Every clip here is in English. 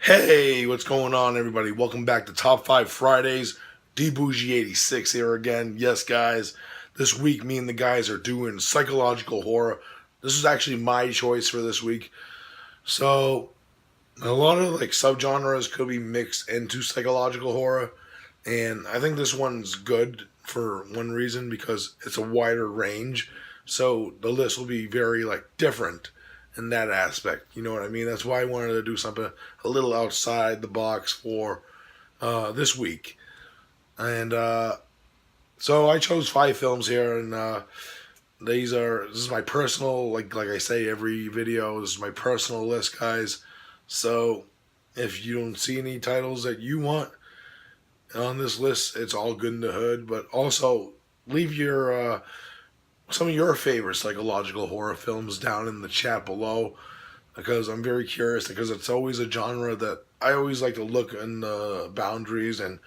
Hey, what's going on, everybody? Welcome back to Top 5 Fridays. DBougie86 here again. Yes, guys, this week me and the guys are doing psychological horror. This is actually my choice for this week. So, a lot of subgenres could be mixed into psychological horror, and I think this one's good for one reason because it's a wider range. So, the list will be very different in that aspect. You know what I mean? That's why I wanted to do something a little outside the box for this week. And so I chose 5 films here, and this is my personal, like I say every video, this is my personal list, guys. So if you don't see any titles that you want on this list, it's all good in the hood. But also leave your some of your favorite psychological horror films down in the chat below, because I'm very curious, because it's always a genre that I always like to look in the boundaries and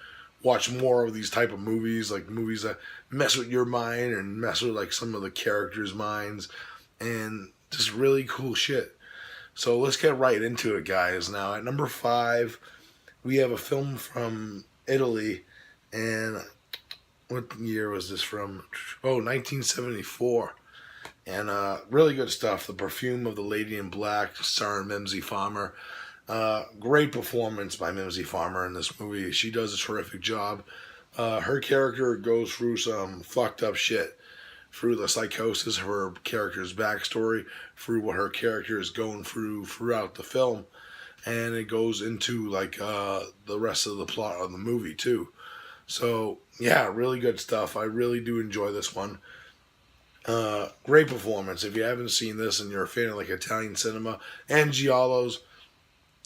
watch more of these type of movies, like movies that mess with your mind and mess with some of the characters' minds and just really cool shit. So let's get right into it, guys. Now at number 5, we have a film from Italy, and what year was this from? Oh, 1974. And really good stuff. The Perfume of the Lady in Black, starring Mimsy Farmer. Great performance by Mimsy Farmer in this movie. She does a terrific job. Her character goes through some fucked up shit, through the psychosis of her character's backstory, through what her character is going through throughout the film, and it goes into the rest of the plot of the movie too. So yeah, really good stuff. I really do enjoy this one. Great performance. If you haven't seen this and you're a fan of Italian cinema and giallos,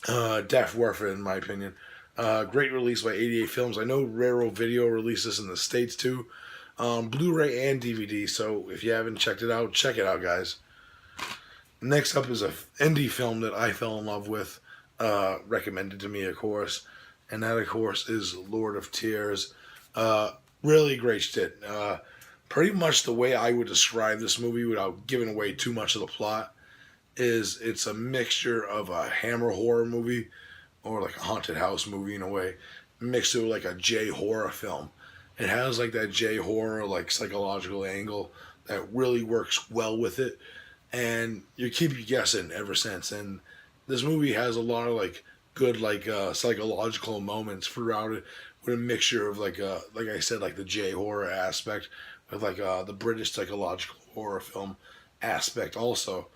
definitely worth it in my opinion. Great release by 88 Films. I know Raro Video released this in the States too. Blu-ray and DVD. So if you haven't checked it out, check it out, guys. Next up is a indie film that I fell in love with, recommended to me, of course, and that, of course, is Lord of Tears. Really great shit. Pretty much the way I would describe this movie without giving away too much of the plot is it's a mixture of a Hammer horror movie or a haunted house movie in a way, mixed with a J horror film. It has that J horror psychological angle that really works well with it, and you keep you guessing ever since. And this movie has a lot of good psychological moments throughout it, with a mixture of like I said, the J horror aspect with the British psychological horror film aspect also.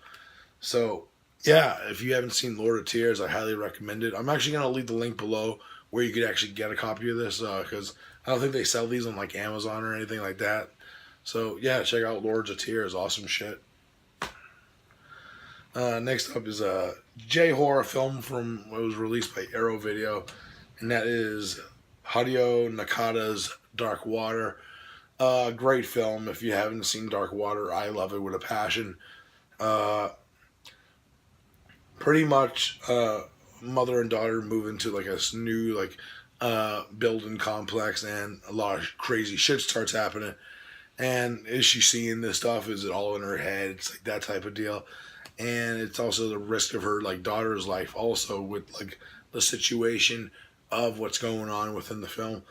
So yeah, if you haven't seen Lord of Tears, I highly recommend it. I'm actually gonna leave the link below where you could actually get a copy of this, because I don't think they sell these on Amazon or anything like that. So yeah, check out Lords of Tears, awesome shit. Next up is a J horror film from what was released by Arrow Video, and that is Hideo Nakata's Dark Water. Great film. If you haven't seen Dark Water, I love it with a passion. Pretty much, mother and daughter move into a new building complex, and a lot of crazy shit starts happening. And is she seeing this stuff? Is it all in her head? It's that type of deal. And it's also the risk of her daughter's life also, with the situation of what's going on within the film.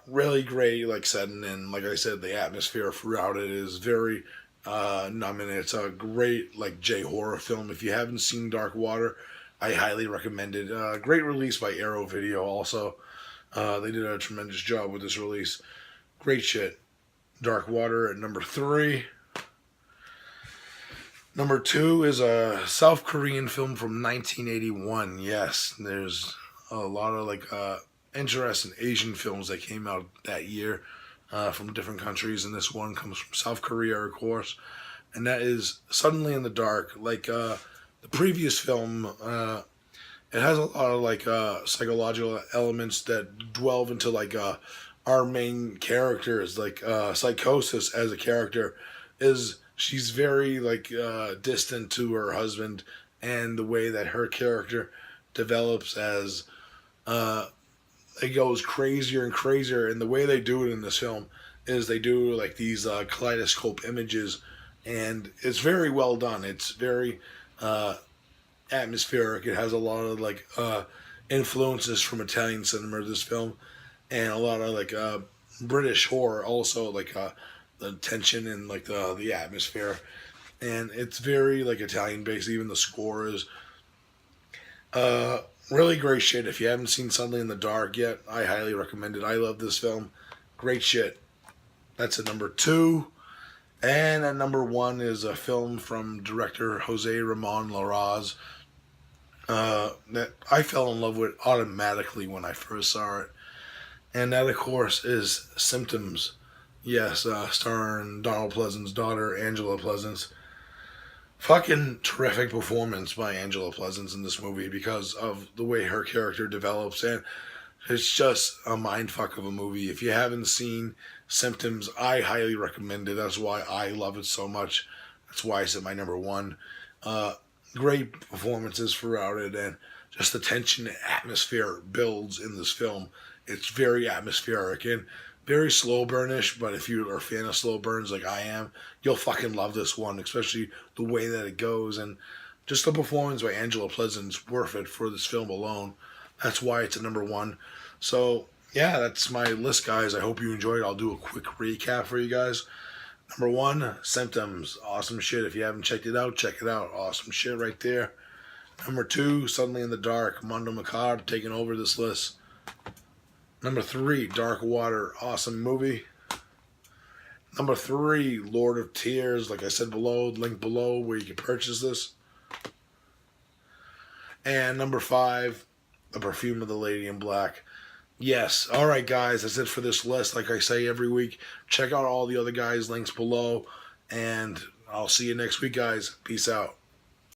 Really great setting, and like I said, the atmosphere throughout it is very numbing. It's a great J horror film. If you haven't seen Dark Water, I highly recommend it. Great release by Arrow Video also. They did a tremendous job with this release. Great shit. Dark Water at number 3. Number 2 is a South Korean film from 1981. Yes, there's a lot of interesting Asian films that came out that year from different countries, and this one comes from South Korea, of course, and that is Suddenly in the Dark. The previous film, it has a lot of psychological elements that delve into our main characters, Psychosis as a character is. She's very distant to her husband, and the way that her character develops as it goes crazier and crazier. And the way they do it in this film is they do these kaleidoscope images, and it's very well done. It's very atmospheric. It has a lot of like influences from Italian cinema. This film, and a lot of like British horror. Also, like the tension and like the atmosphere, and it's very like Italian based. Even the score is uh, really great shit. If you haven't seen Suddenly in the Dark yet, I highly recommend it. I love this film. Great shit. That's at number two. And at number one is a film from director Jose Ramon Larraz that I fell in love with automatically when I first saw it. And that, of course, is Symptoms. Yes, starring Donald Pleasant's daughter, Angela Pleasant. Fucking terrific performance by Angela Pleasant in this movie because of the way her character develops, and it's just a mindfuck of a movie. If you haven't seen Symptoms, I highly recommend it. That's why I love it so much. That's why I said my number one. Uh, Great performances throughout it, and just the tension and atmosphere builds in this film. It's very atmospheric and very slow burnish, but if you're a fan of slow burns like I am, you'll fucking love this one, especially the way that it goes, and just the performance by Angela Pleasant's worth it for this film alone. That's why it's a number one. So yeah, that's my list, guys. I hope you enjoyed. I'll do a quick recap for you guys. Number one, Symptoms. Awesome shit. If you haven't checked it out, check it out. Awesome shit right there. Number two, Suddenly in the Dark. Mondo Macabro taking over this list. Number three, Dark Water. Awesome movie. Number three, Lord of Tears. Like I said below, link below where you can purchase this. And number five, The Perfume of the Lady in Black. Yes. All right, guys. That's it for this list. Like I say every week, check out all the other guys' links below. And I'll see you next week, guys. Peace out.